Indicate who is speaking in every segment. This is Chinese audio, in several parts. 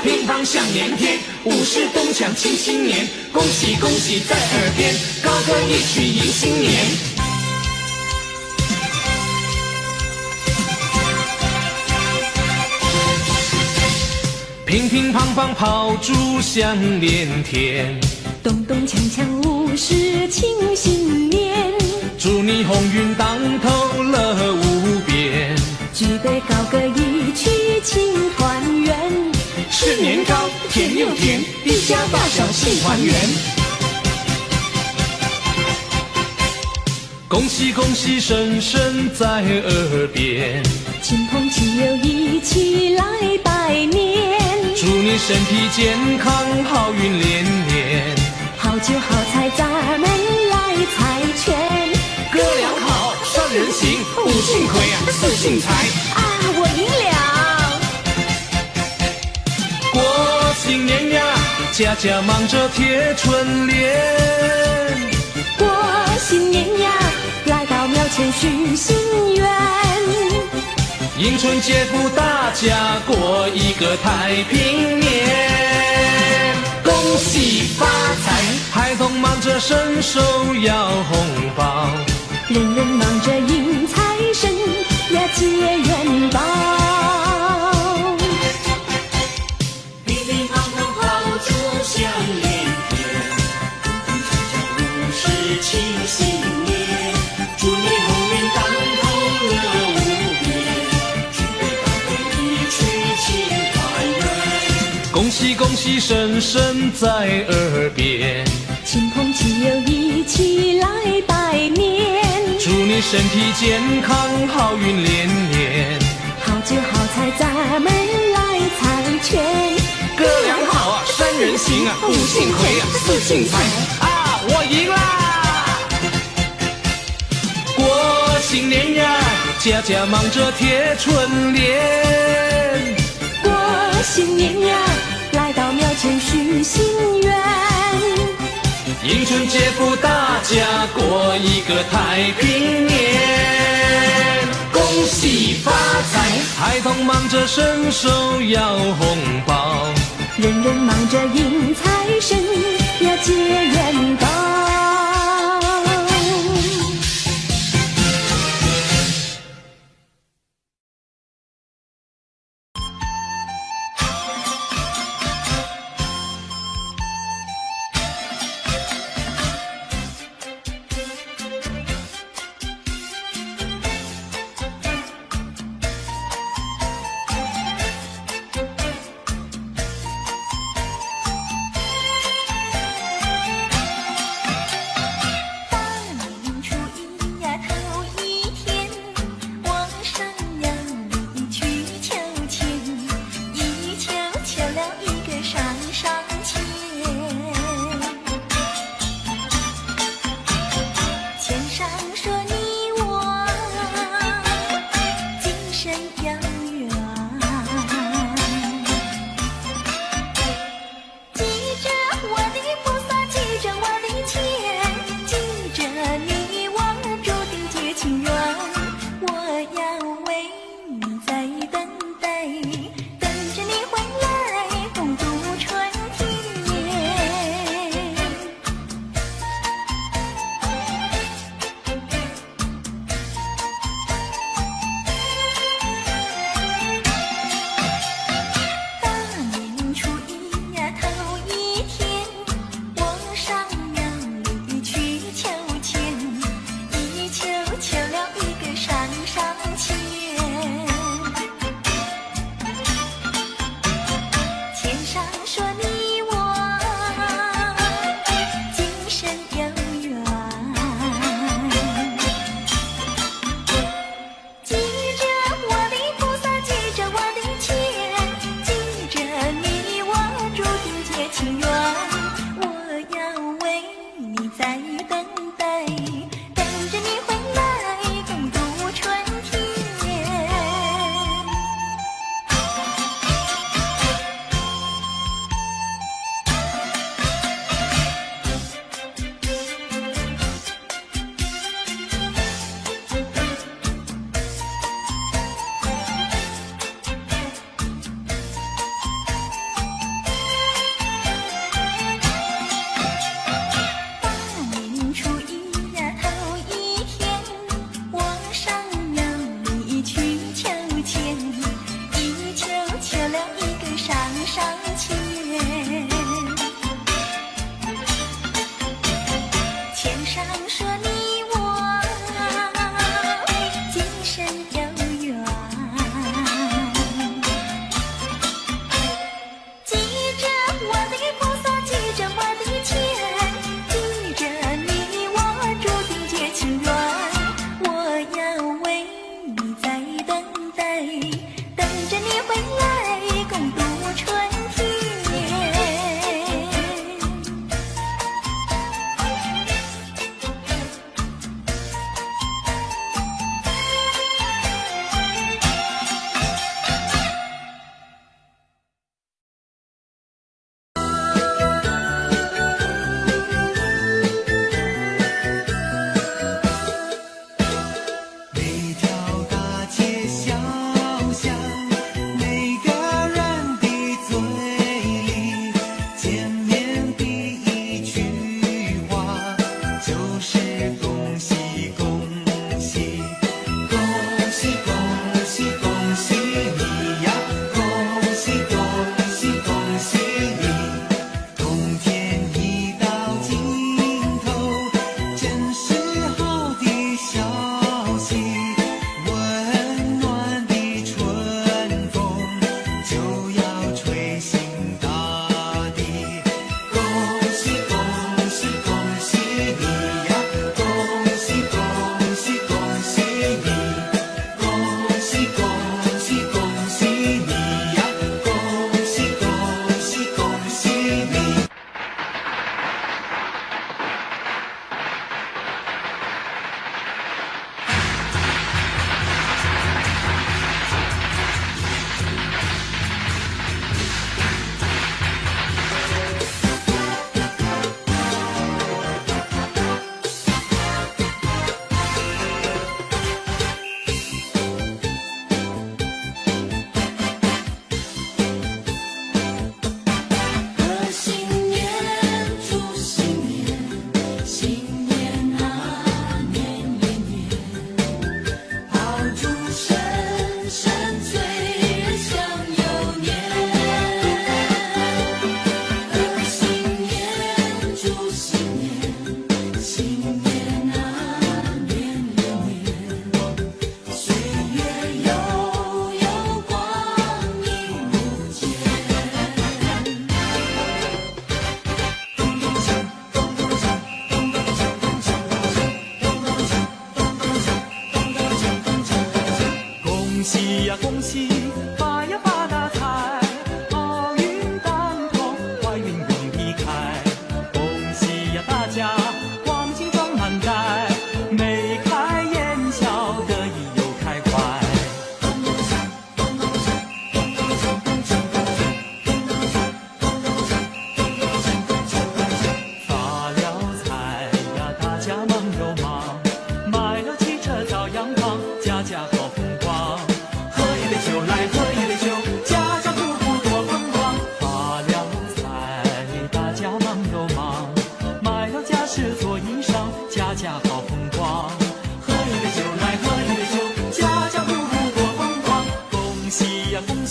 Speaker 1: 乒乓响连天，武士东墙庆新年，恭喜恭喜在耳边，高歌一曲迎新年。乒乒乓乓炮竹响连天，
Speaker 2: 咚咚锵锵武士庆新年，
Speaker 1: 祝你鸿运当头乐无边，
Speaker 2: 举杯高歌一曲庆团圆，
Speaker 1: 是年高甜又甜，一家大小庆团圆。恭喜恭喜声声在耳边，
Speaker 2: 亲朋戚友一起来拜年，
Speaker 1: 祝你身体健康好运连连，
Speaker 2: 好酒好菜咱们来猜拳，
Speaker 1: 歌良好三人行，五幸亏啊四幸财
Speaker 2: 啊我赢了。
Speaker 1: 过新年呀，家家忙着贴春联，
Speaker 2: 过新年呀，来到庙前许心愿，
Speaker 1: 迎春接福大家过一个太平年，恭喜发财，孩童忙着伸手要红包，
Speaker 2: 人人忙着迎财神呀接元宝，
Speaker 1: 乒乒乓乓炮竹响连天，咚咚锵锵武士庆新年，祝你鸿运当头乐无边，举杯高歌一曲庆团圆，恭喜恭喜声声在耳边，
Speaker 2: 亲朋戚友一起来拜年，
Speaker 1: 祝你身体健康好运连连，
Speaker 2: 好酒好菜咱们来猜拳，
Speaker 1: 歌良好啊三人行啊，五幸亏啊四幸财啊我赢啦！过新年呀，家家忙着贴春联，
Speaker 2: 过新年呀，来到庙前许心愿，
Speaker 1: 迎春接福大家过一个太平年，恭喜发财，孩童忙着伸手要红包，
Speaker 2: 人人忙着迎财神呀接元宝。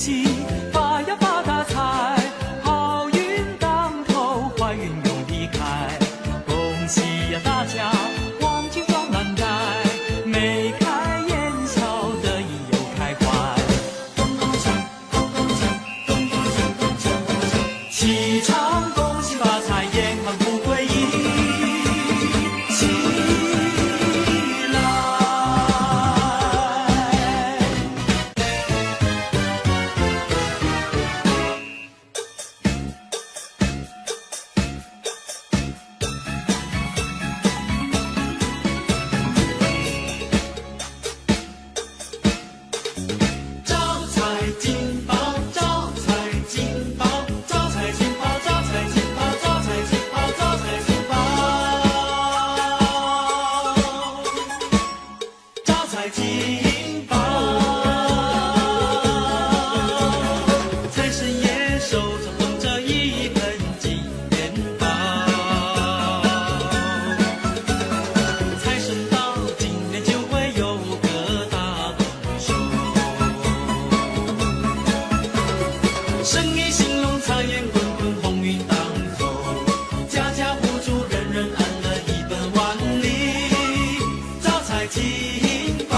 Speaker 3: 喜，发呀发大财，好运当头，坏运永离开。恭喜呀大家，黄金装满袋，眉开眼笑，得意又开怀。咚咚锵，咚咚锵，咚咚锵，咚锵咚锵，齐唱恭喜发财，健康富贵一起来。招财进宝，招财进宝，招财进宝，招财进宝，招财进宝，招财进宝，招财进宝。财神爷手上捧着一盆金元宝，财神到，今年就会有个大丰收。生意兴隆，财源滚滚，鸿运当头，家家户户，人人安乐，一本万利，招财进宝。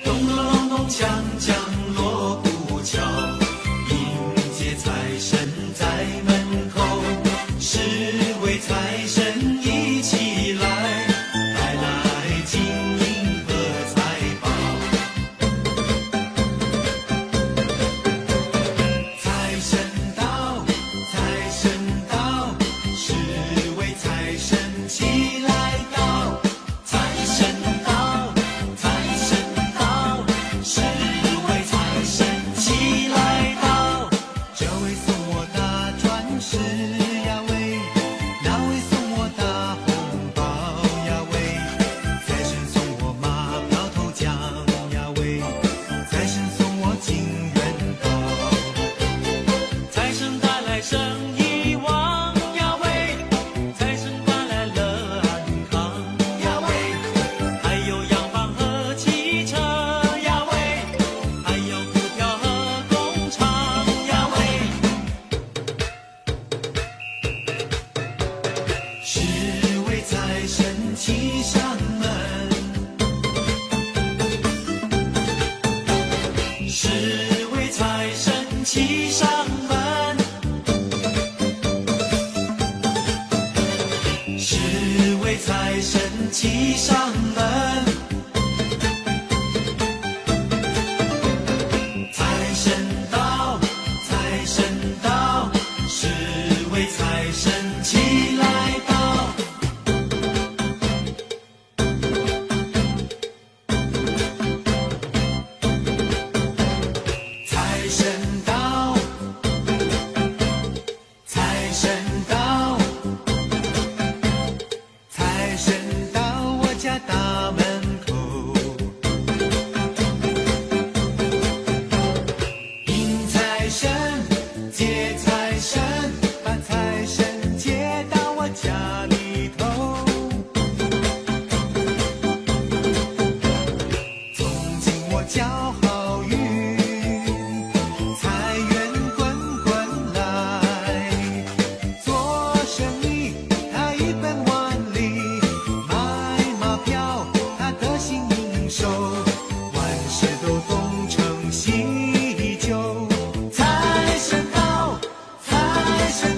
Speaker 3: 咚咚隆咚锵锵锣鼓敲，迎接财神在门口，十位财神一起来，带来金银和财宝。财神到，财神到，十位财神齐来到。财神到，财神到，十位财神齐来到。这位送我大钻石呀喂，那位送我大红包呀喂，财神送我马票头奖呀喂，财神送我金元宝。财神带来生意旺呀喂，财神带来了安康呀喂，还有洋房和汽车呀喂，还有股票和工厂呀喂。十位财神齐上门，十位财神齐上门，十位财神齐上门。财神到，财神到，十位财神齐来到。财神到，财神到，财神到我家大门口，迎财神，接财神，把财神接到我家里头。从今我叫好运，财源滚滚来，做生意他一本万利，买马票他得心应手，万事都东成西就。财神到，财神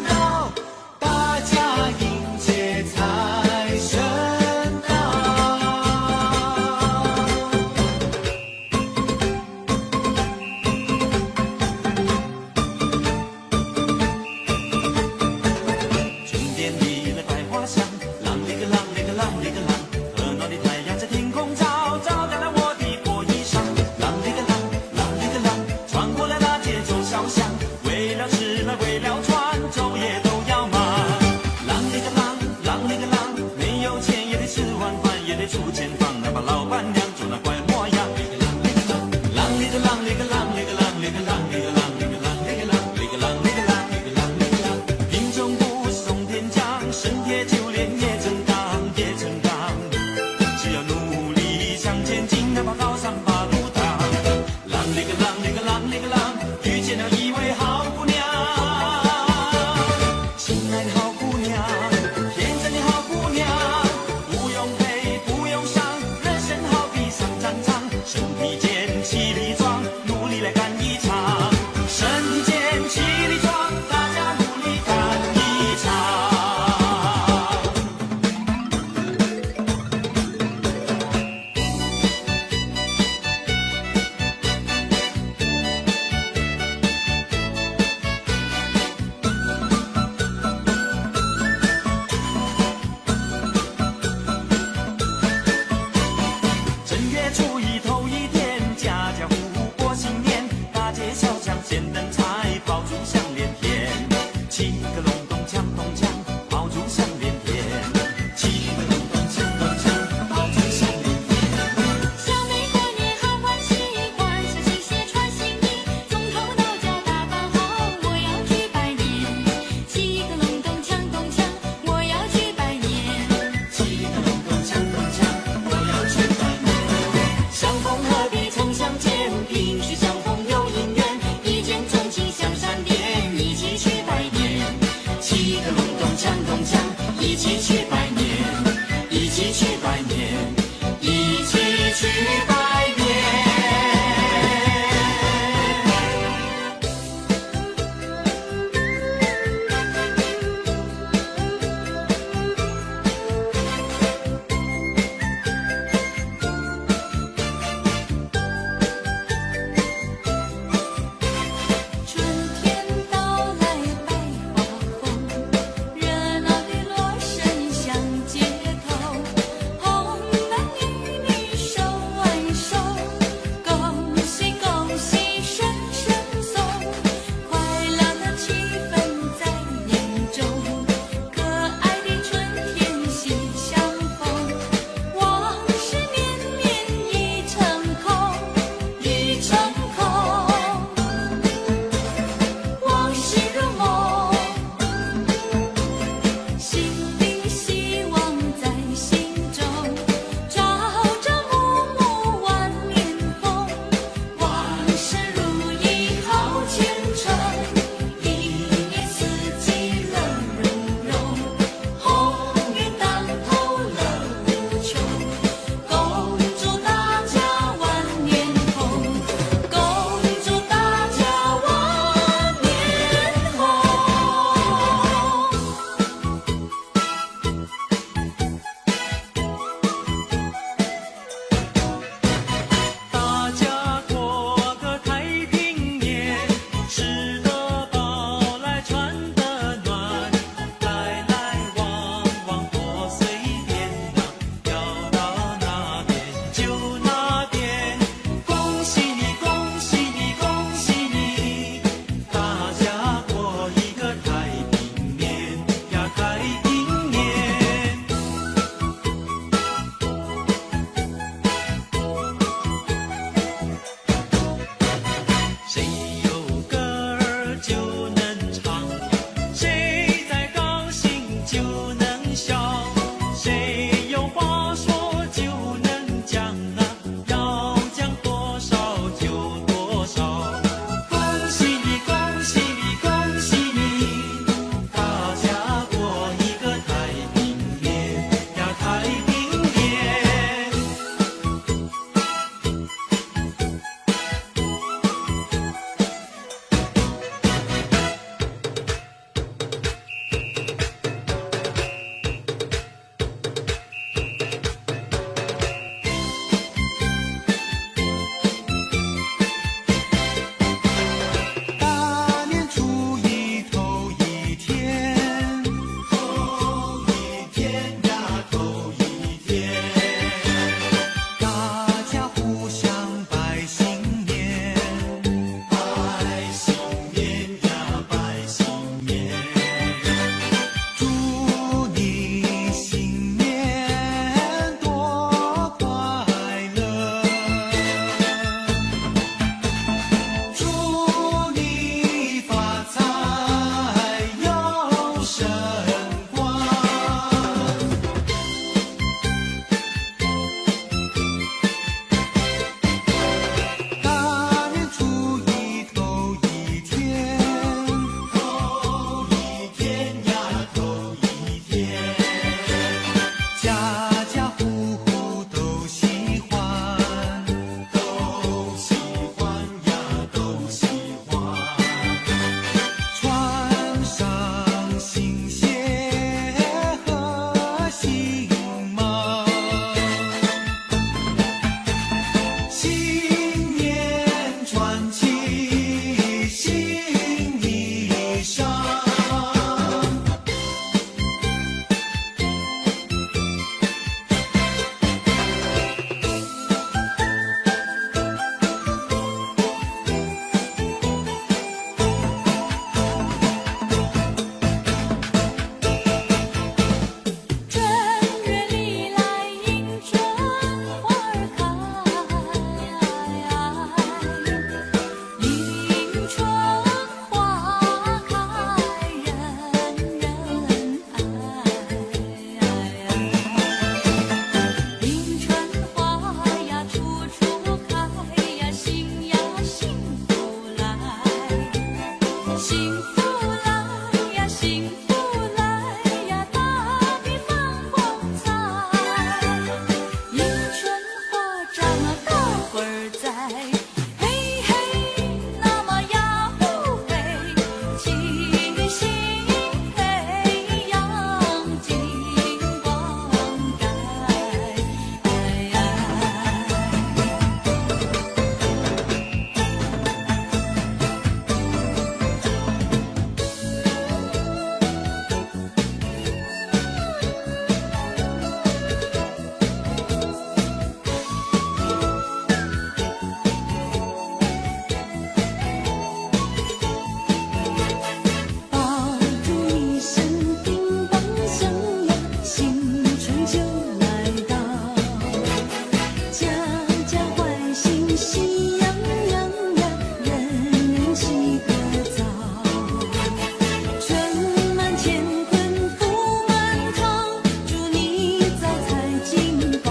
Speaker 2: 乾坤福满堂，祝你早财进宝，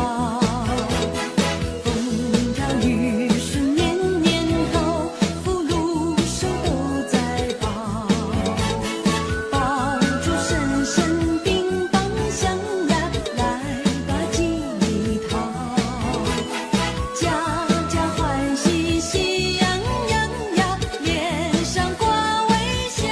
Speaker 2: 风调雨顺年年好，福禄寿都在宝，爆竹声声乒乓响呀，来把吉利讨，家家欢喜喜洋洋呀，脸上挂微笑。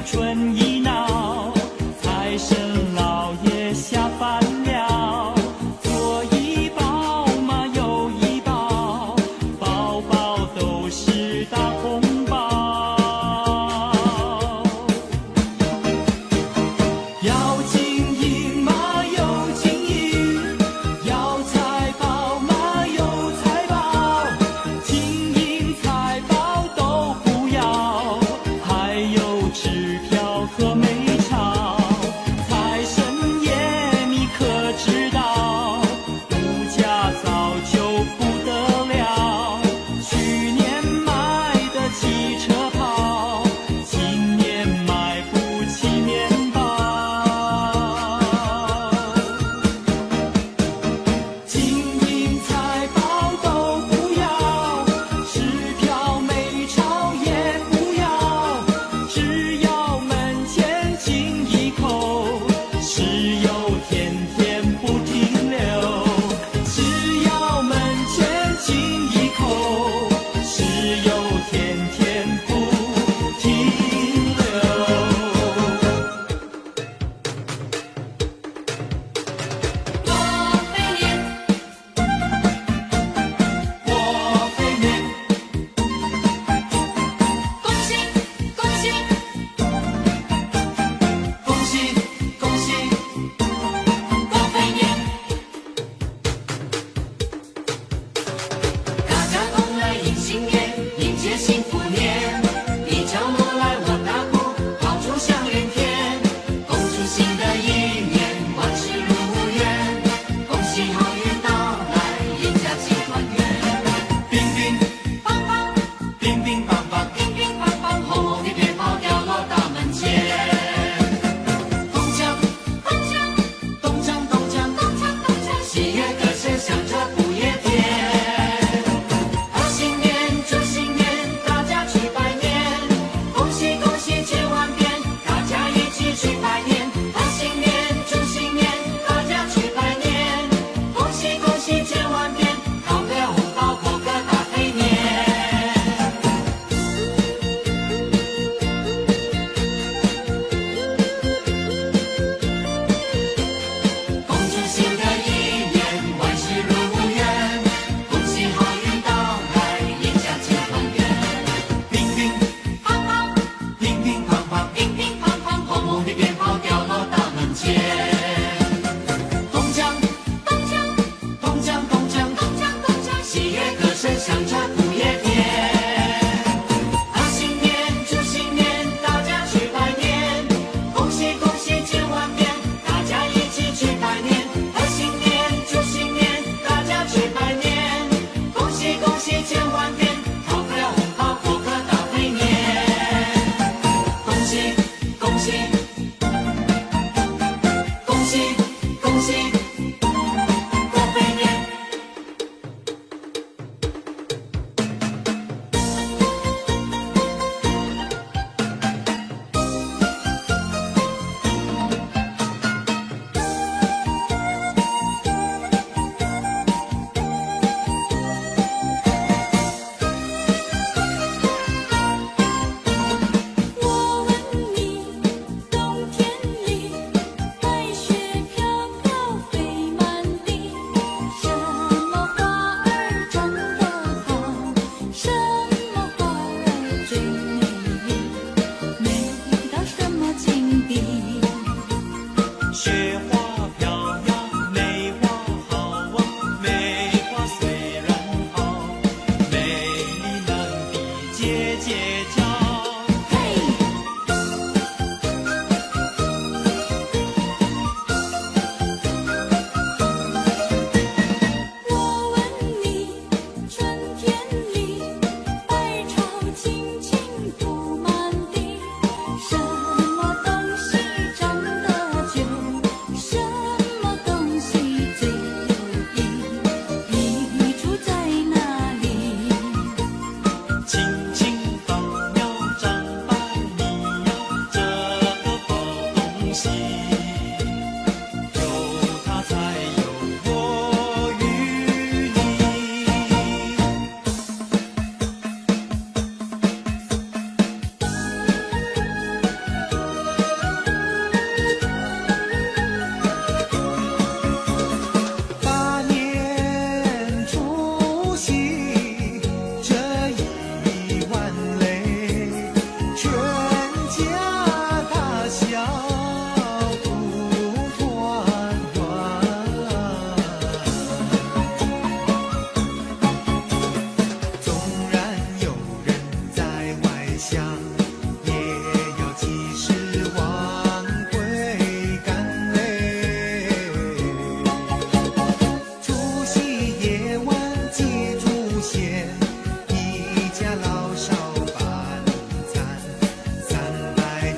Speaker 4: 春意闹，财神老爷下凡了，左一包嘛右一包，包包都是大红包。要金银嘛有金银，要财宝嘛有财宝，金银财宝都不要，还有支票和美钞。财神爷你可知道，物价早就不得了，去年买得起车跑，今年买不起面包。金银财宝都不要，支票美钞也不要，只要美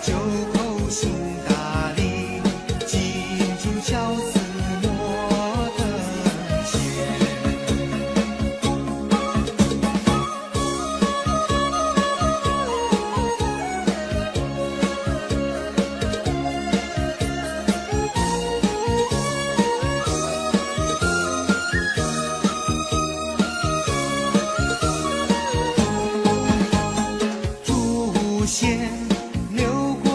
Speaker 3: 酒后行大礼，敬主孝子莫等闲。祖先流过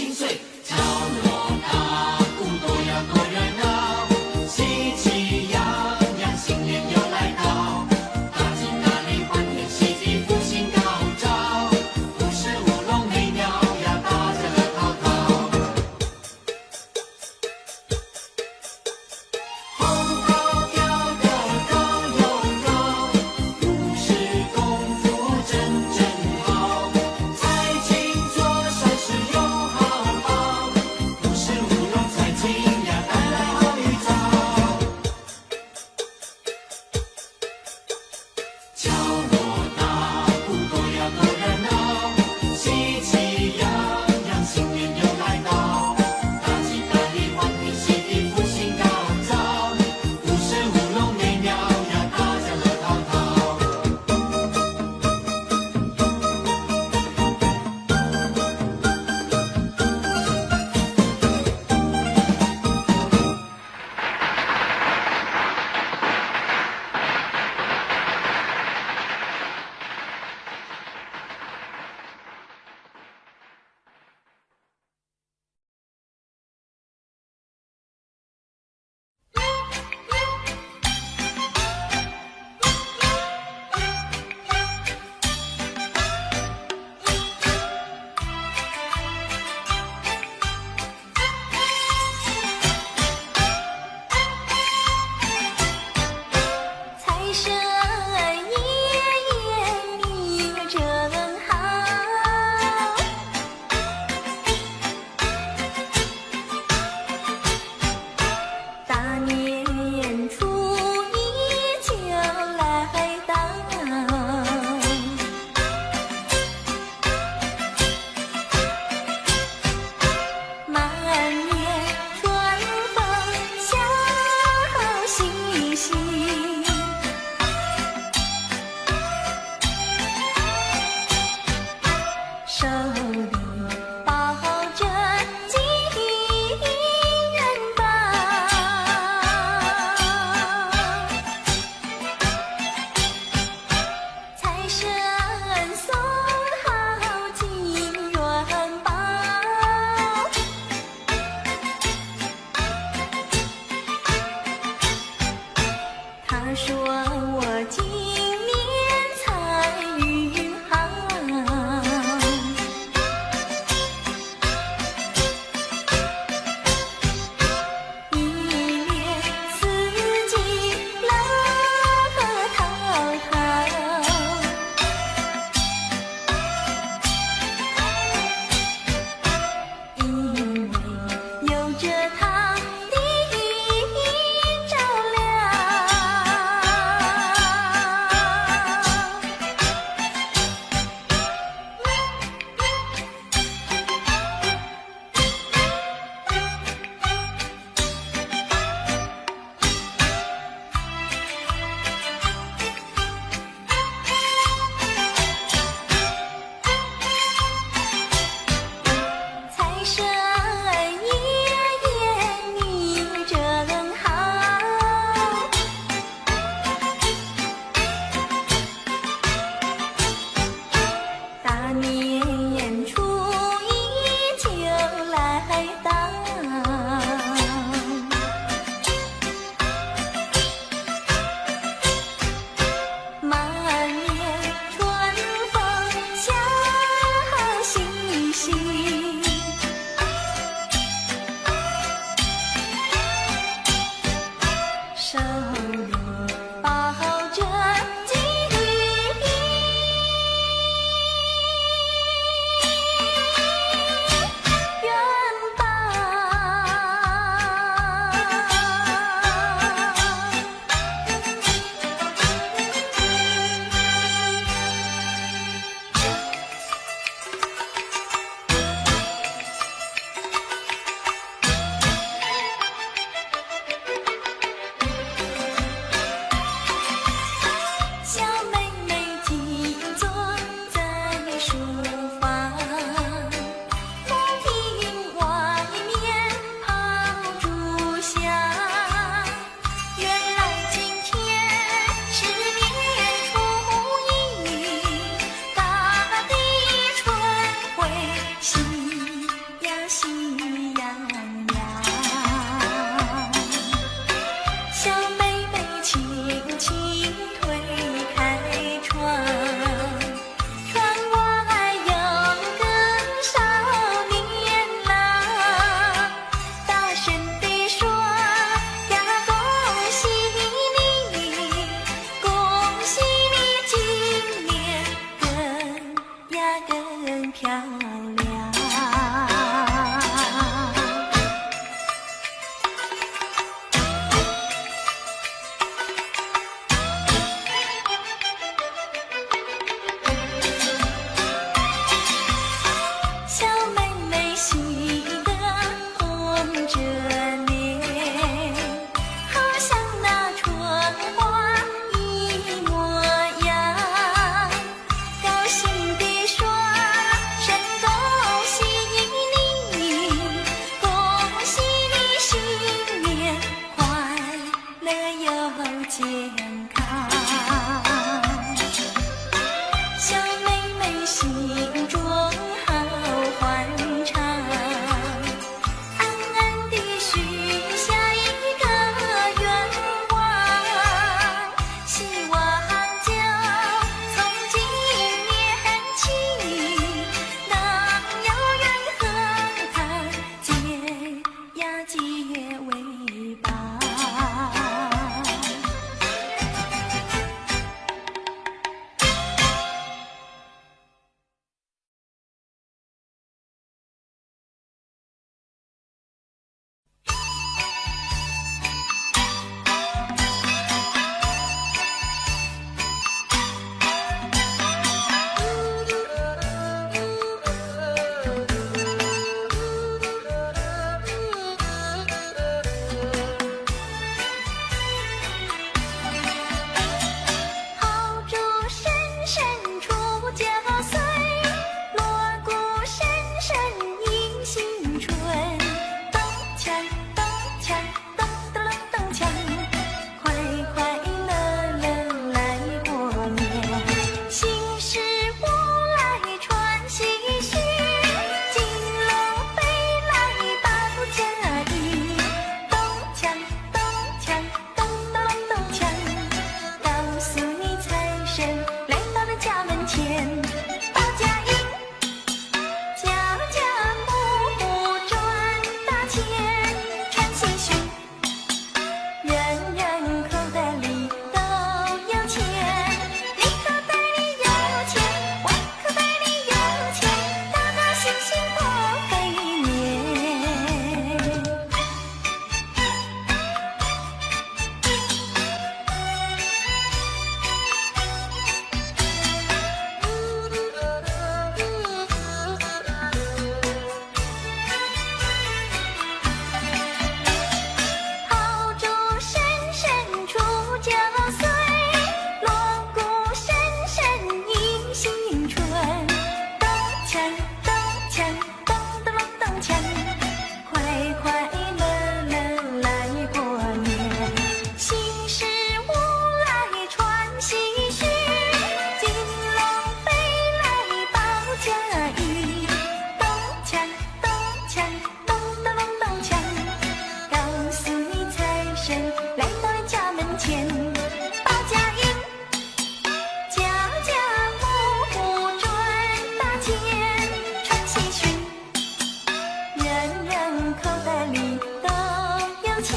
Speaker 1: 心碎。敲锣打鼓多呀多热闹，喜气洋洋，新年又来到。大吉大利，欢天喜地，福星高照。舞狮舞龙美妙呀，大家乐淘淘。红高跳得高又高，舞狮功夫真好。财经做善事有好报，舞狮舞龙财经呀带来好预兆。敲锣打鼓多呀多热闹，喜气洋洋，新年又来到。大吉大利，欢天喜地，福星高照。舞狮舞龙美妙呀，大家乐淘淘。
Speaker 2: 财神爷爷命真好，大年初一就来到，满面春风笑嘻嘻。手里抱着金元宝，财神送好金元宝，他说我今年财运好。一年四季乐淘淘，因为有着他的照料。健康。小妹妹心中好欢畅，暗暗地许下一个愿望，希望就从今年起，能有缘和他结呀结为伴。炮竹声声出交岁，锣鼓声声迎新春。咚锵咚锵咚咚咚锵，快快乐乐来过年。新事物来传喜讯，金龙飞来报佳音。咚锵咚锵咚咚咚锵，告诉你财神来到了家门前。报佳音，家家户户赚大钱，传喜讯，人人口袋里都有钱。你口袋里有钱，我口袋里有钱，大大喜喜过肥年。炮竹声声出交岁，锣鼓声声迎新春。咚锵咚锵咚咚咚锵，快快乐乐来过年。新事物来传喜讯，金龙飞来报佳音。咚锵咚锵咚咚咚锵，告诉你财神来到了家门前。报佳音，家家户户赚大钱，传喜讯，人人口袋里都有钱。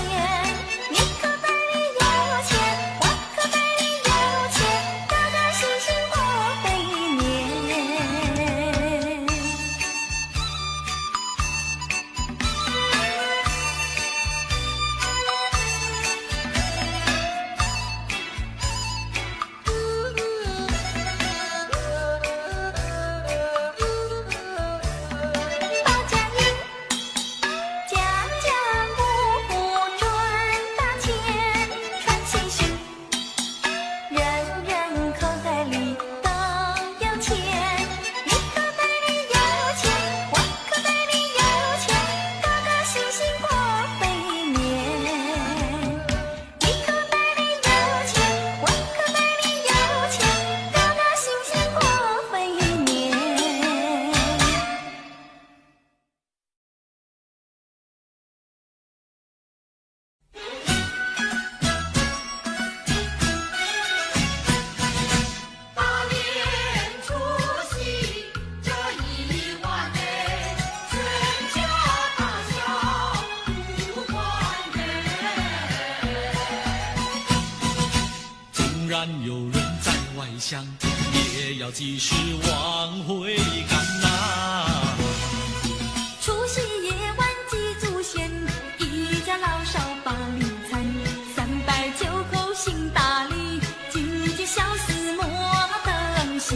Speaker 2: 你口袋里有钱，我口袋里有钱，大大喜喜过肥年。报佳音，家家户户赚大钱，传喜讯，人人口袋里都有钱。你口袋里有钱，我口袋里有钱，大大喜喜过肥年。你口袋里有钱，我口袋里有钱，大大喜喜过肥年。
Speaker 1: 大年除夕这一晚内，全家大小不团圆。
Speaker 3: 纵然有人在外乡，也要及时往回赶呐、
Speaker 2: 除夕夜晚祭祖先，一家老少把礼餐，309口行大礼，金鸡小厮莫等闲。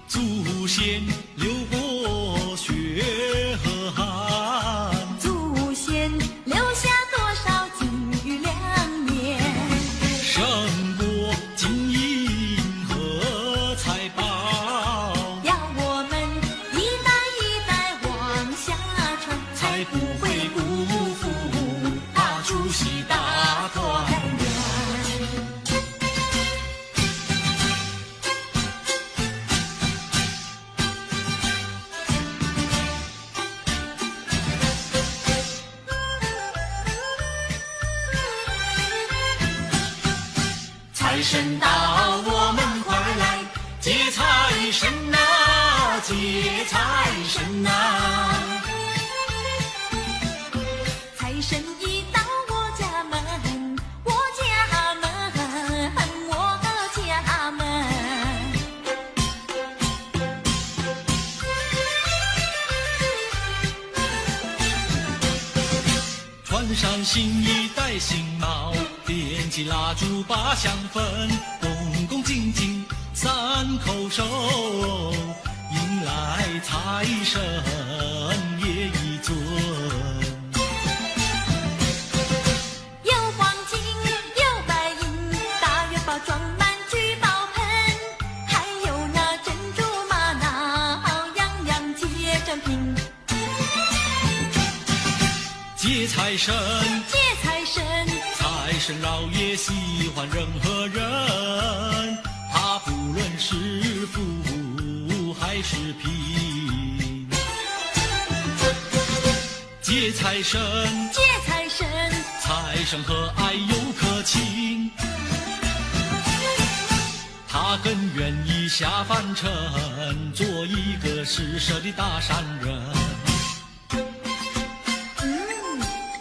Speaker 3: 祖先流过血
Speaker 1: 财神到，我们快来接财神呐，接财神呐！
Speaker 2: 财神一到我家门，我家门，我家门。
Speaker 3: 穿上新衣戴新帽，点起蜡烛把香焚，恭恭敬敬三叩首，迎来财神爷一尊。
Speaker 2: 有黄金，有白银，大元宝装满聚宝盆，还有那珍珠玛瑙，样样皆珍品。
Speaker 3: 接财神，
Speaker 2: 接财神，
Speaker 3: 财神老爷喜欢任何人，他不论是富还是贫。接财神，
Speaker 2: 接财神，
Speaker 3: 财神和蔼又可亲，他更愿意下凡尘，做一个施舍的大善人。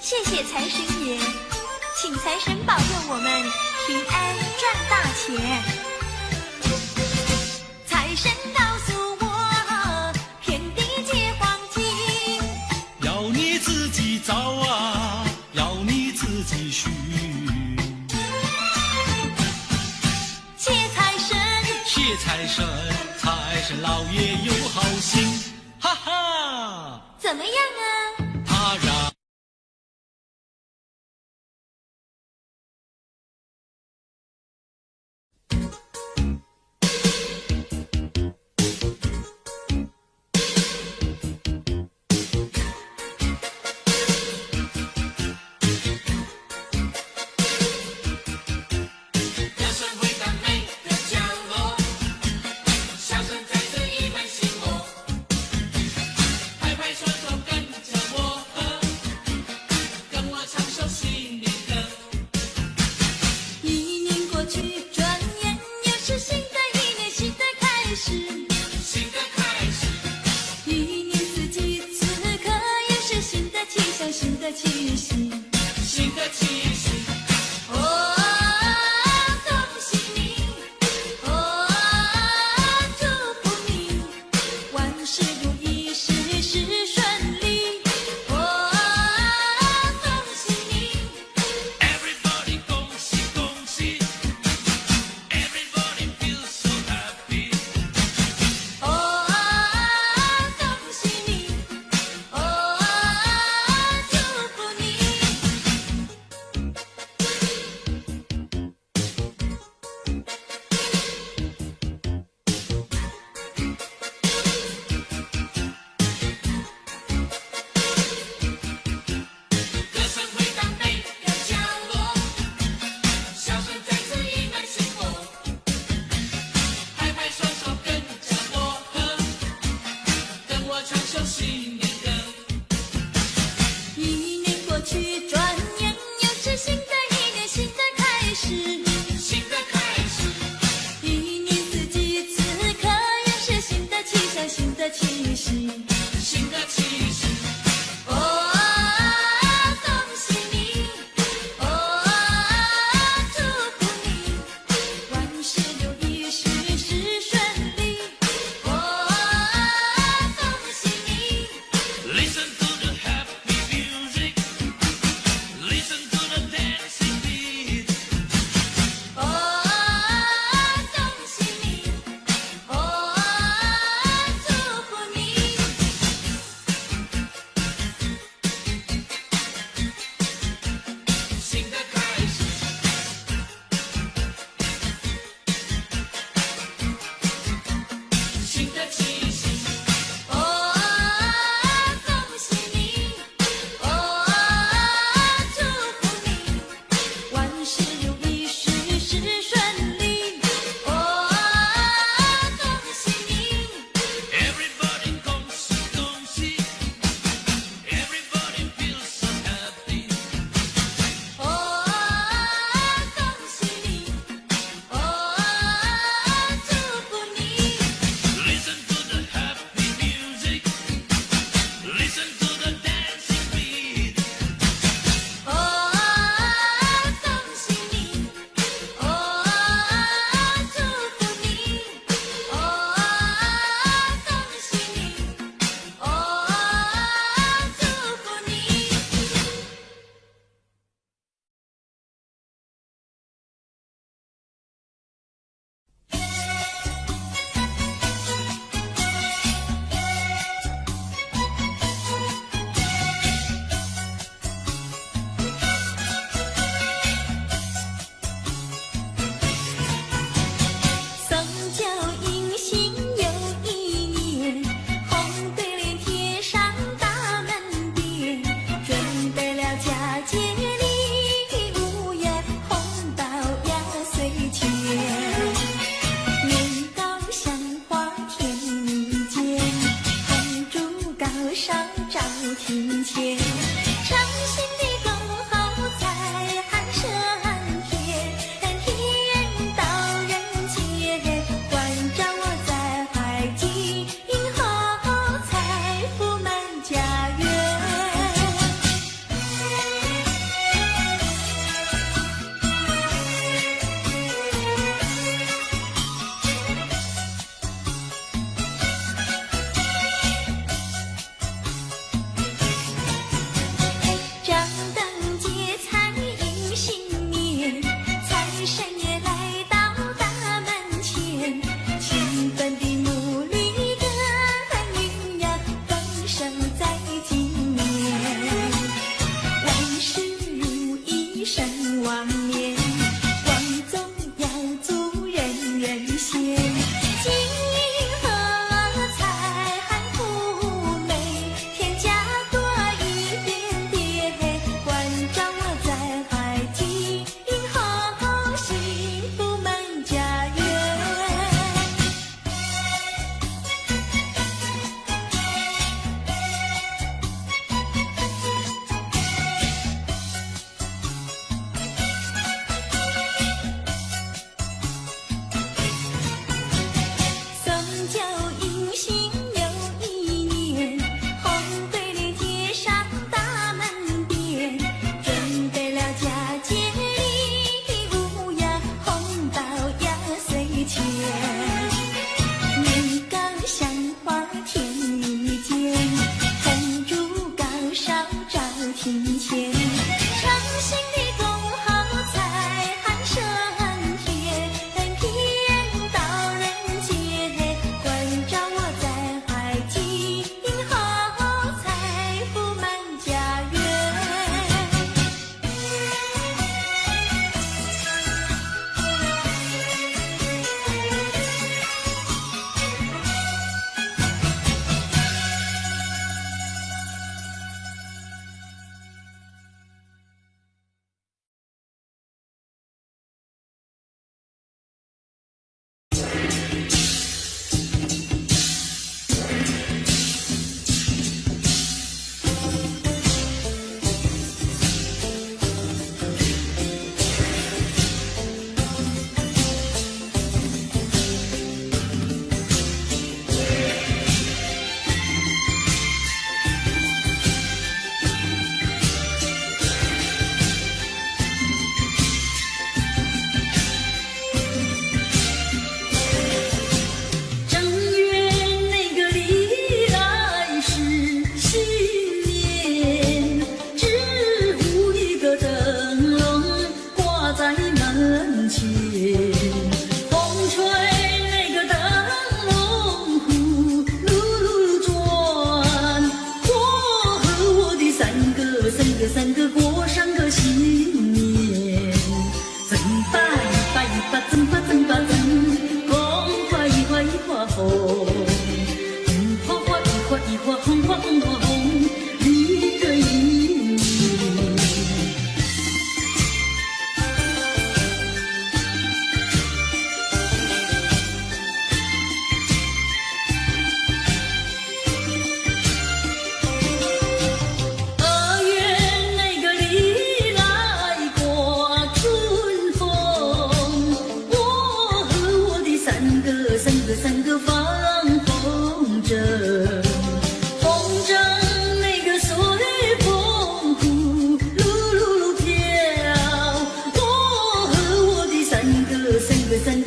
Speaker 2: 谢谢财神爷，请财神保佑我们平安赚大钱。财神告诉我，遍地皆黄金，
Speaker 3: 要你自己造啊，要你自己寻。
Speaker 2: 谢财神，
Speaker 3: 谢财神，财神老爷有好心，哈哈，
Speaker 2: 怎么样啊？
Speaker 3: 他让
Speaker 1: 歌声回荡每个角落，笑声在这一门心窝，拍拍手手跟着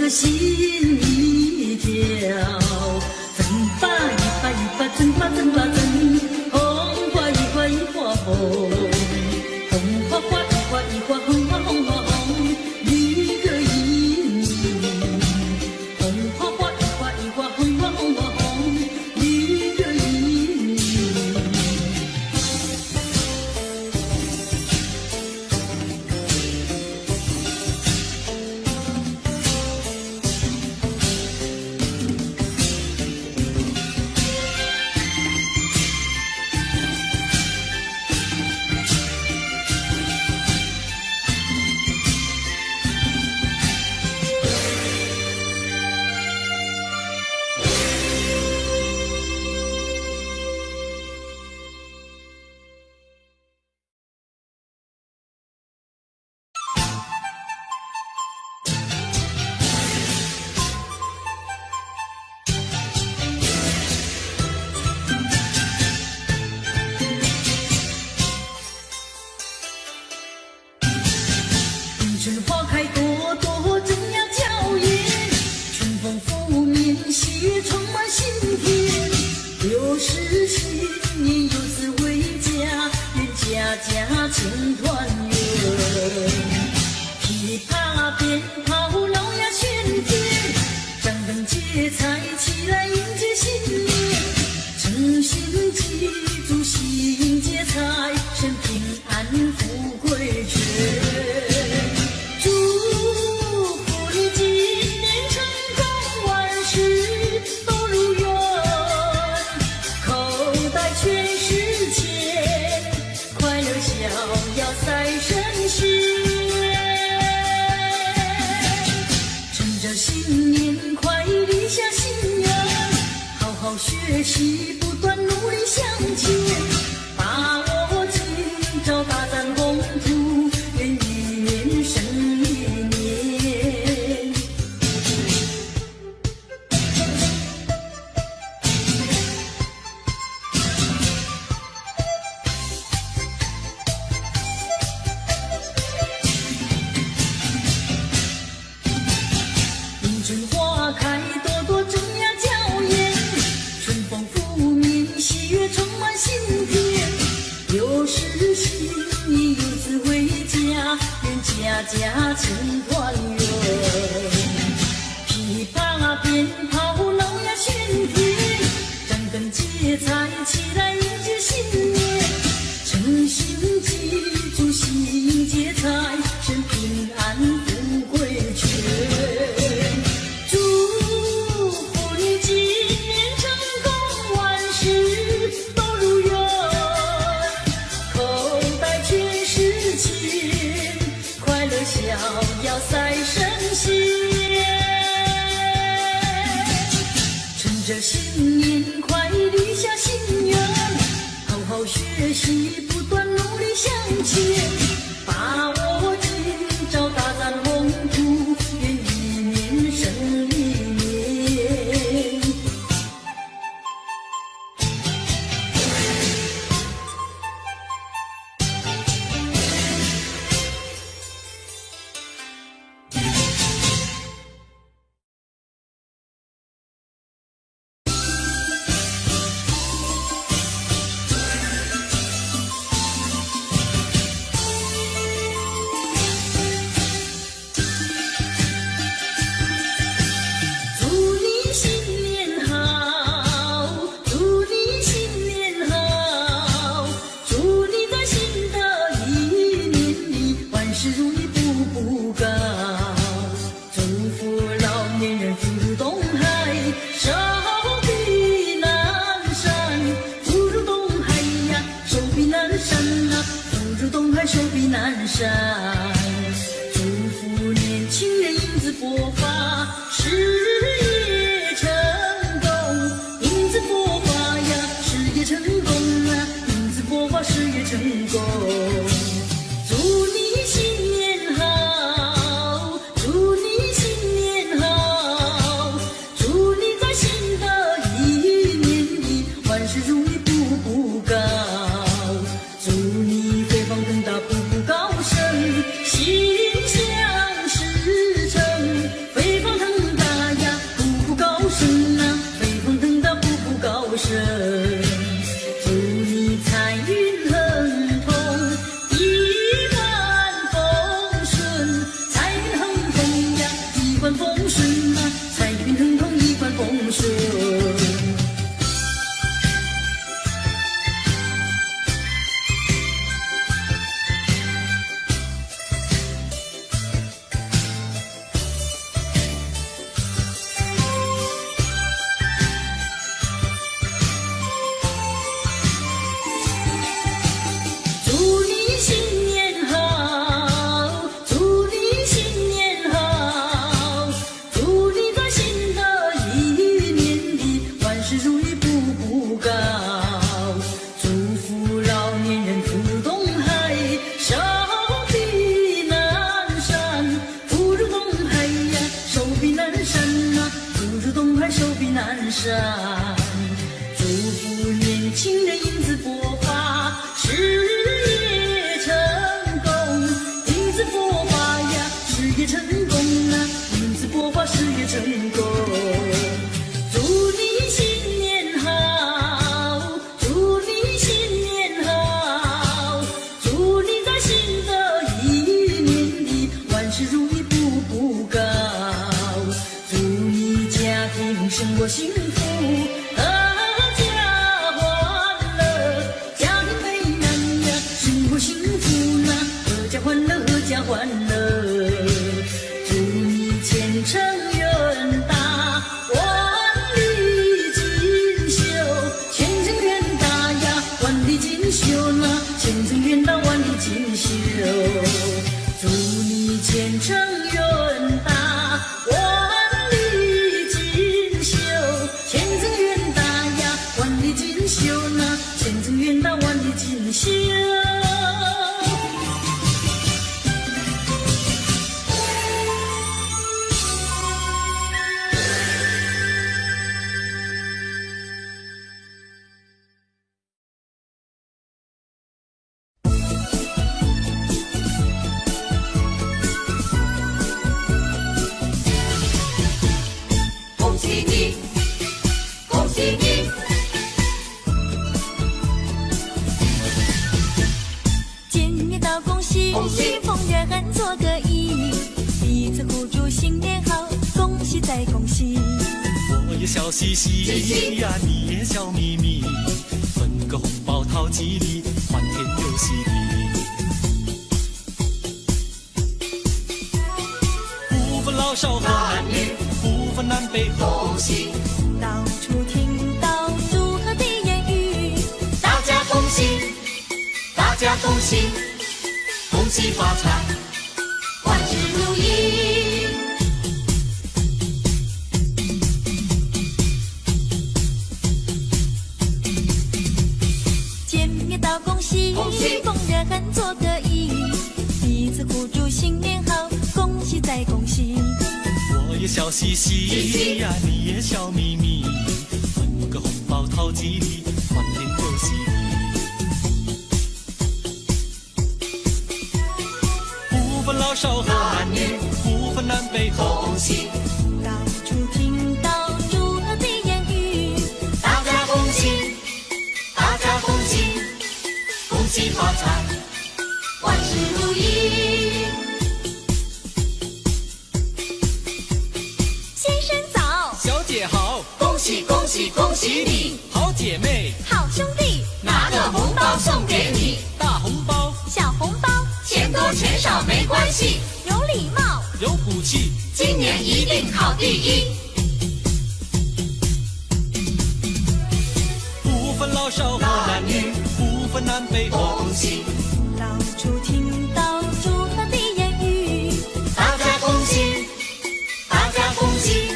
Speaker 2: 个心一条，真把一把一把真把真把真，红花一花一花红，红花花一花一花红花红花红，绿个银银，红花花一花一花红花红花红，绿个银银。春花开朵朵，正要娇艳，春风拂面，喜悦充满心田。60新年有子为家，愿家家庆团圆。噼啪鞭炮，老呀喧天，张灯结彩，起来迎接新年。诚心祭祖，喜迎接财神，平安富贵全。新年快立下心愿，好好学习，不断努力向前，把握今朝，大展宏图，愿一年胜一年。春花开朵朵，正呀娇艳，春风拂面，喜悦充满心田。60新年有子为家，愿家家庆团圆。噼啪鞭炮，老呀喧天，张灯结彩，起来迎接新年。诚心祭祖，喜迎接财神，平安富贵全。逍遥赛神仙，趁着新年快立下心愿，好好学习，不断努力向前，把握今朝，大展宏图，愿一年胜一年。避难山。祝福年轻人英姿勃发，事业成功。英姿勃发呀，事业成功啊，英姿勃发，事业成功。祝你新年好，祝你新年好，祝你在新的一年里万事如意，步步高。祝你家庭生活幸福，阖家欢乐，家庭美满呀，生活幸福呐，阖家欢乐，阖家欢乐。祝你前程远大，万里锦绣，前程远大呀，万里锦绣呐，前程远大，万里锦绣。祝你前程远大，万里锦绣，前程远大呀，万里锦绣呐，前程远大，万里锦绣。
Speaker 1: 恭喜你，恭喜你！
Speaker 2: 见面道恭喜，
Speaker 1: 恭喜
Speaker 2: 逢人喊做个揖，彼此互祝新年好，恭喜再恭喜。
Speaker 4: 我也笑嘻嘻呀，你也笑眯眯，分个红包讨吉利，欢天又喜地。不分老少和男女，不分南北和
Speaker 1: 恭喜，
Speaker 2: 到处听到祝贺的言语，
Speaker 1: 大家恭喜，大家恭喜，恭喜发财，万事如意。
Speaker 2: 见面道恭喜，
Speaker 1: 恭喜
Speaker 2: 逢人喊做个揖，彼此互祝新年好，恭喜再恭喜。
Speaker 4: 我也笑嘻嘻呀，你也笑眯眯，分个红包讨吉利，欢天又喜地。不分老少和男女，不分南北和
Speaker 1: 恭喜，
Speaker 2: 到处听到祝贺的言语，
Speaker 1: 大家恭喜，大家恭喜，恭喜发财，万事如意。
Speaker 2: 先生早，
Speaker 4: 小姐好，
Speaker 1: 恭喜恭喜恭喜你，
Speaker 4: 好姐妹，
Speaker 2: 好兄弟，
Speaker 1: 拿个红包送给你，
Speaker 4: 大红包
Speaker 2: 小红包，
Speaker 1: 钱多钱少没关系，
Speaker 2: 有礼貌，
Speaker 4: 有骨气，
Speaker 1: 今年一定考第一。
Speaker 4: 不分老少和男女，不分南北和
Speaker 1: 恭喜，
Speaker 2: 到处听到祝贺的言语，
Speaker 1: 大家恭喜，大家恭喜，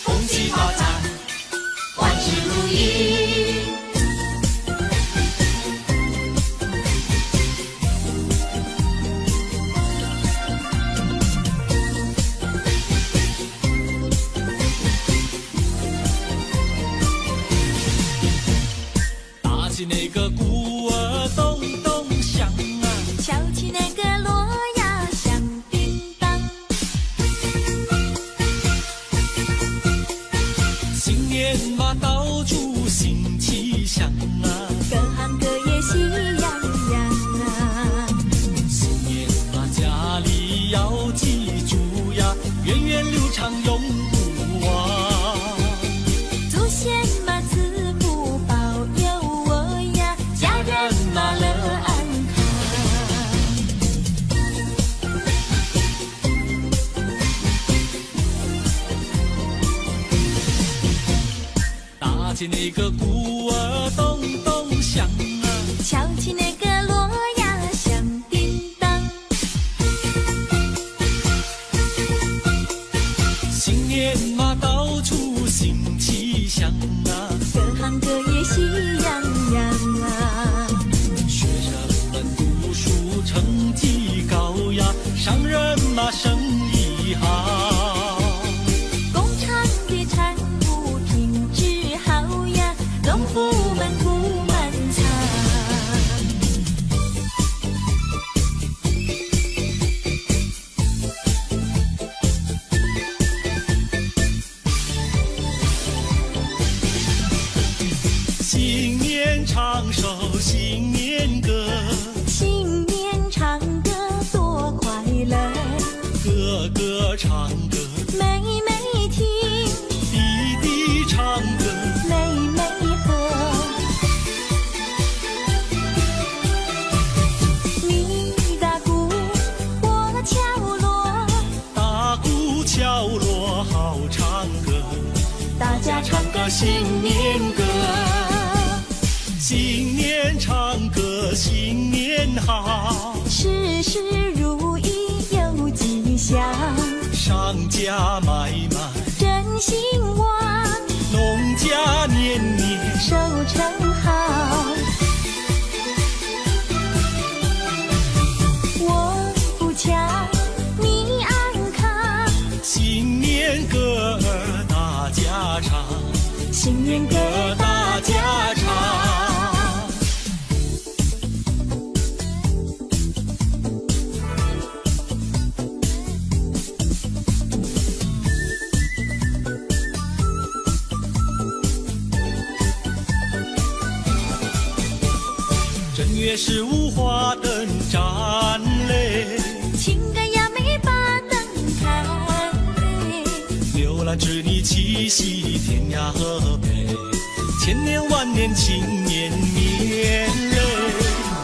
Speaker 1: 恭喜发财，万事如意。
Speaker 4: 打起那个鼓儿咚咚响啊，
Speaker 2: 敲起那个锣呀响叮当，
Speaker 4: 新年嘛到处新气象啊，
Speaker 2: 各行各业喜洋洋啊。
Speaker 4: 新年嘛家里要记住呀，源远流长永不忘。
Speaker 2: 祖先嘛赐福保佑我呀，家人嘛乐安康。
Speaker 4: 打起那个鼓儿咚咚响啊，
Speaker 2: 敲起那个锣呀响叮当，
Speaker 4: 新年嘛到处新气象啊，
Speaker 2: 各行各业喜洋洋啊。
Speaker 4: 学生们读书成绩高呀，商人嘛生意好。
Speaker 2: 工厂的产物
Speaker 3: 唱首新年歌，
Speaker 2: 新年唱歌多快乐，
Speaker 3: 哥哥唱歌，
Speaker 2: 妹妹听，
Speaker 3: 弟弟唱歌，
Speaker 2: 妹妹和。你打鼓，我敲锣，
Speaker 3: 打鼓敲锣好唱歌，
Speaker 2: 大家唱个
Speaker 3: 新年歌，新年唱歌新年好，
Speaker 2: 事事如意有吉祥，
Speaker 3: 商家买卖
Speaker 2: 真兴旺，
Speaker 3: 农家年年
Speaker 2: 收成好。我不巧，你安康，
Speaker 3: 新年歌儿大家唱，
Speaker 2: 新年歌大家唱。
Speaker 3: 正月15花灯展嘞，
Speaker 2: 情感呀美把灯开，
Speaker 3: 柳兰织女七夕天涯河北，千年万年庆年年嘞。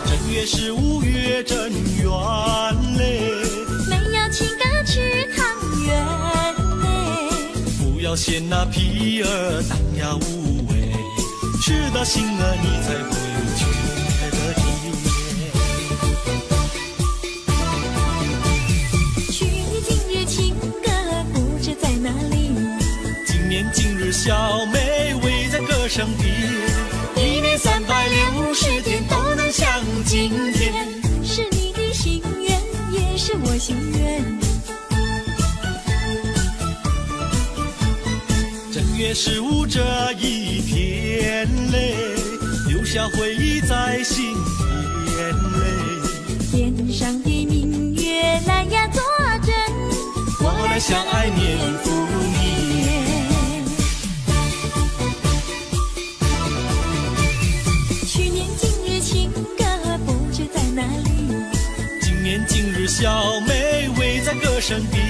Speaker 3: 正月15月正圆嘞，
Speaker 2: 没有情歌吃汤圆嘞，
Speaker 3: 不要嫌那皮儿淡雅无味，吃到心了你才会觉得甜。
Speaker 2: 去年今日情歌不知在哪里，
Speaker 3: 今年今日小妹围在歌声边，一年360天都能像今天。
Speaker 2: 是你的心愿，也是我心愿。
Speaker 3: 正月15这一天嘞，留下回忆在心田嘞。
Speaker 2: 天上的明月来呀作证，
Speaker 3: 我来相爱年复年。
Speaker 2: 去年今日情歌不知在哪里，
Speaker 3: 今年今日小妹围在歌声边，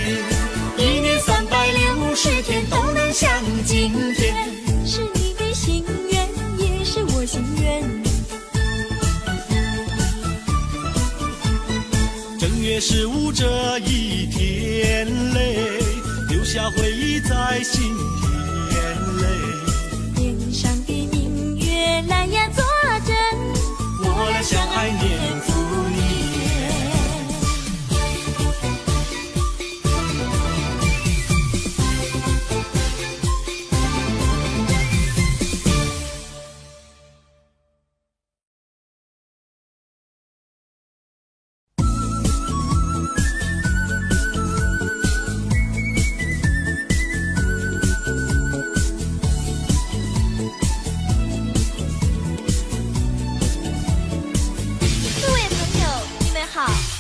Speaker 3: 一年360天都能像今天。
Speaker 2: 是你的心愿，也是我心愿。
Speaker 3: 正月15这一天嘞，留下回忆在心田嘞。
Speaker 2: 天上的明月来呀作证，
Speaker 3: 我俩相爱年复年。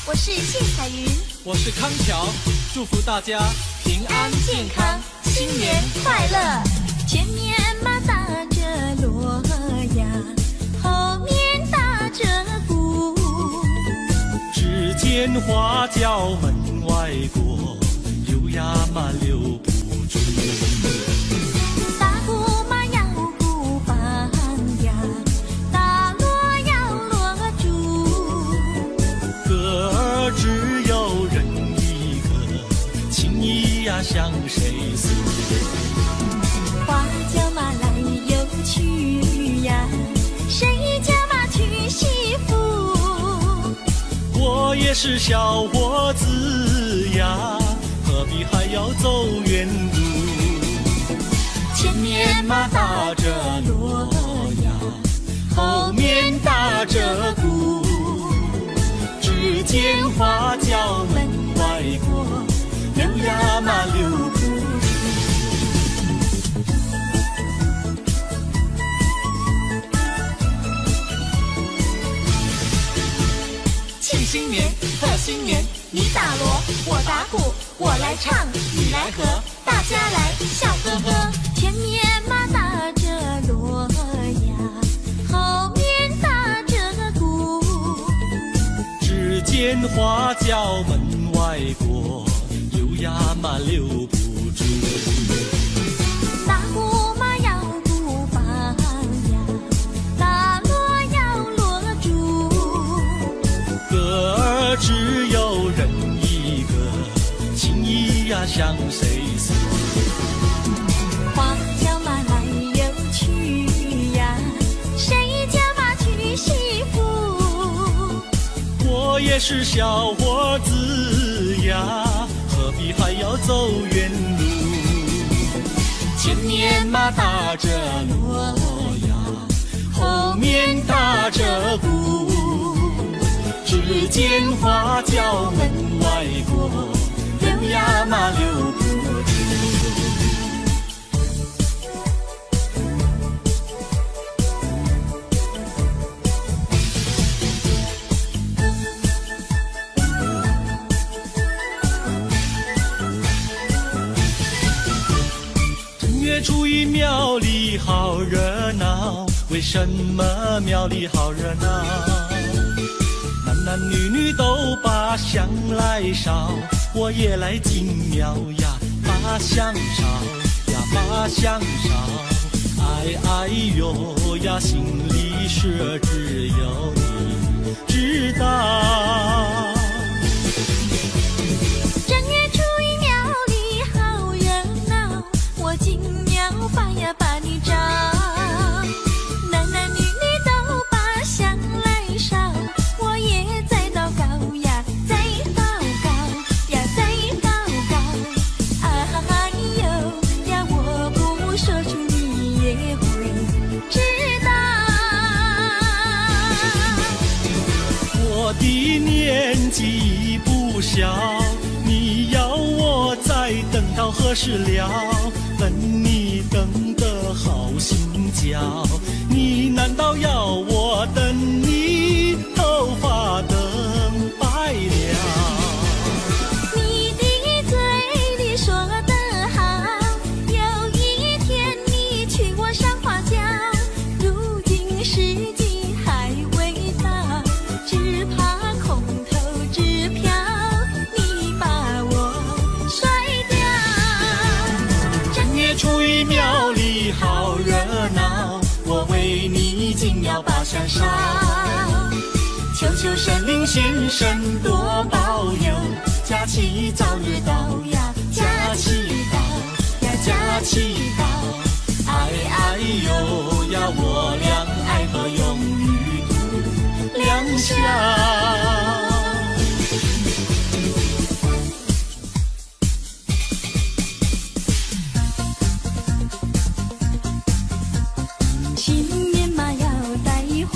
Speaker 2: 我是谢彩云，
Speaker 4: 我是康桥，祝福大家平安健康，
Speaker 2: 新年快乐！前面马打着锣呀，后面打着鼓，
Speaker 3: 只见花轿门外过，溜呀嘛溜不住。
Speaker 2: 打鼓嘛要鼓棒呀，打锣要锣珠，
Speaker 3: 歌儿只有人一个，情意呀向谁诉？
Speaker 2: 花轿嘛来又去呀，谁家嘛娶媳妇？
Speaker 3: 我也是小伙子呀，何必还要走远路？
Speaker 2: 前面嘛打着锣呀，后面打着鼓，
Speaker 3: 只见花轿门外过，溜呀嘛溜不住。
Speaker 2: 庆新年，贺新年，你打锣，我打鼓，我来唱，你来和，大家来笑呵呵。前面嘛打着锣呀，后面
Speaker 4: 间花轿门外过，溜呀嘛溜不住。
Speaker 2: 大鼓嘛要鼓棒呀，大锣要锣珠。
Speaker 4: 歌儿只有人一个，情意呀向谁诉？
Speaker 2: 花轿嘛来又去呀，谁家嘛娶媳妇？
Speaker 4: 我也是小伙子呀，何必还要走远路？前面嘛打着锣呀，后面打着鼓，只见花轿门外过，溜呀嘛溜不住。初一庙里好热闹，为什么庙里好热闹？男男女女都把香来烧，我也来进庙呀，把香烧呀，把香烧。哎哎呦呀，心里事只有你知道。
Speaker 2: 正月初一庙里好热闹，我进庙把呀把你找，男男女女都把香来烧，我也在祷告呀，在祷告呀，在祷告。哎呦呀，我不说出你也会知道。
Speaker 4: 我的年纪已不小，你要我再等到何时了？等你等得好心焦，你难道要我等你头发等白了？
Speaker 2: 你的嘴里说得好，有一天你娶我上花轿，如今时机还未到，只怕空头支票你把我甩掉。
Speaker 4: 正月初一庙里好热闹，我为你进庙把香烧，求求神灵先生多保佑，假期早日到呀，假期到呀，假期到。哎哎呦呀，我俩爱河永与度良宵。
Speaker 2: 新年嘛要带花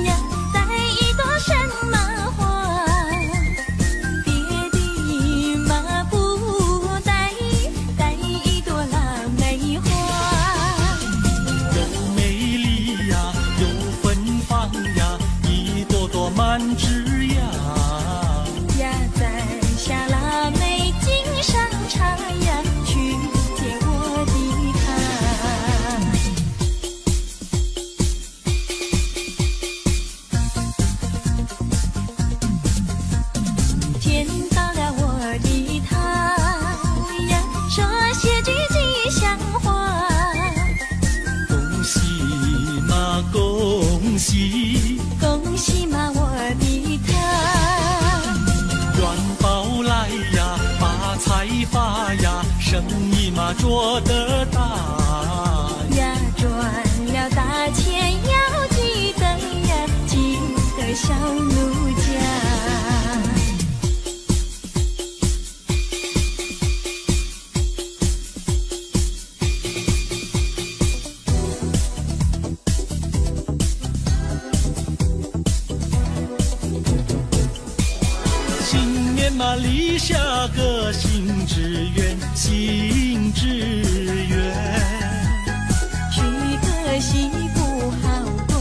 Speaker 2: 呀，带一朵什么花？别的嘛不带，带一朵腊梅花。
Speaker 4: 又美丽呀，又芬芳呀，一朵朵满枝桠。
Speaker 2: 呀，在下腊梅敬上茶呀，去接我的他。见到了我的他呀，说些句吉祥话。
Speaker 4: 恭喜嘛恭喜，
Speaker 2: 恭喜嘛我的他，
Speaker 4: 元宝来呀，发财发呀，生意嘛做得大
Speaker 2: 呀赚了大钱要记得呀，记得小奴家。
Speaker 4: 新年嘛立下个新志愿，新志愿。
Speaker 2: 娶个媳妇好过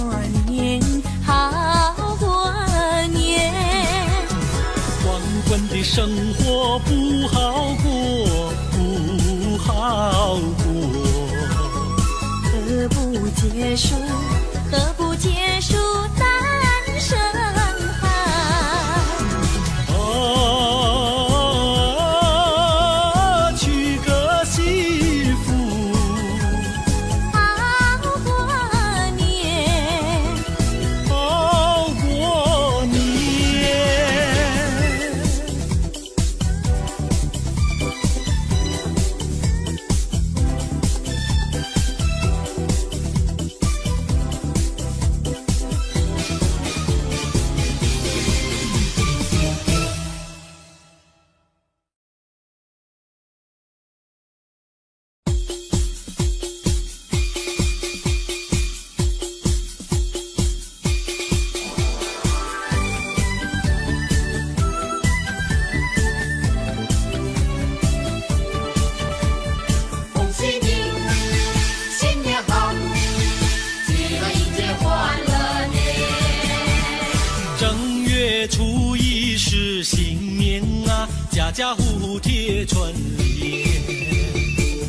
Speaker 2: 年，好过年。
Speaker 4: 光棍的生活不好过，不好过。
Speaker 2: 何不结束，何不结束单身汉？
Speaker 4: 月初一是新年啊，家家户户贴春联。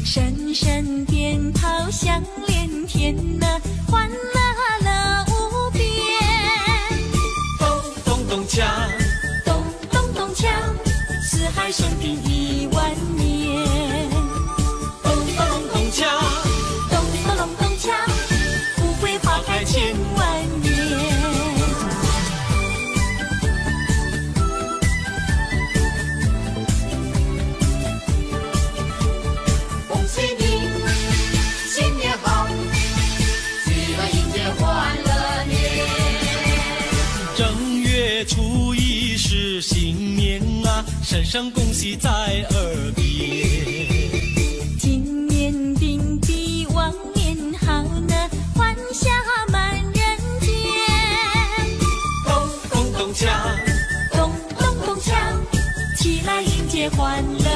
Speaker 2: 声声鞭炮响连天呐，欢乐乐无边。
Speaker 4: 咚咚咚锵，
Speaker 2: 咚咚咚锵，四海升平10000年。
Speaker 4: 咚咚咚锵，
Speaker 2: 咚咚咚咚锵，富贵花开千万年。
Speaker 1: 恭喜你，新年好，喜乐迎接欢乐年。
Speaker 4: 正月初一是新年啊，声声恭喜在耳边。
Speaker 2: 今年定比往年好呢，欢笑满人间。
Speaker 4: 咚咚咚锵，
Speaker 2: 咚咚咚锵，起来迎接欢乐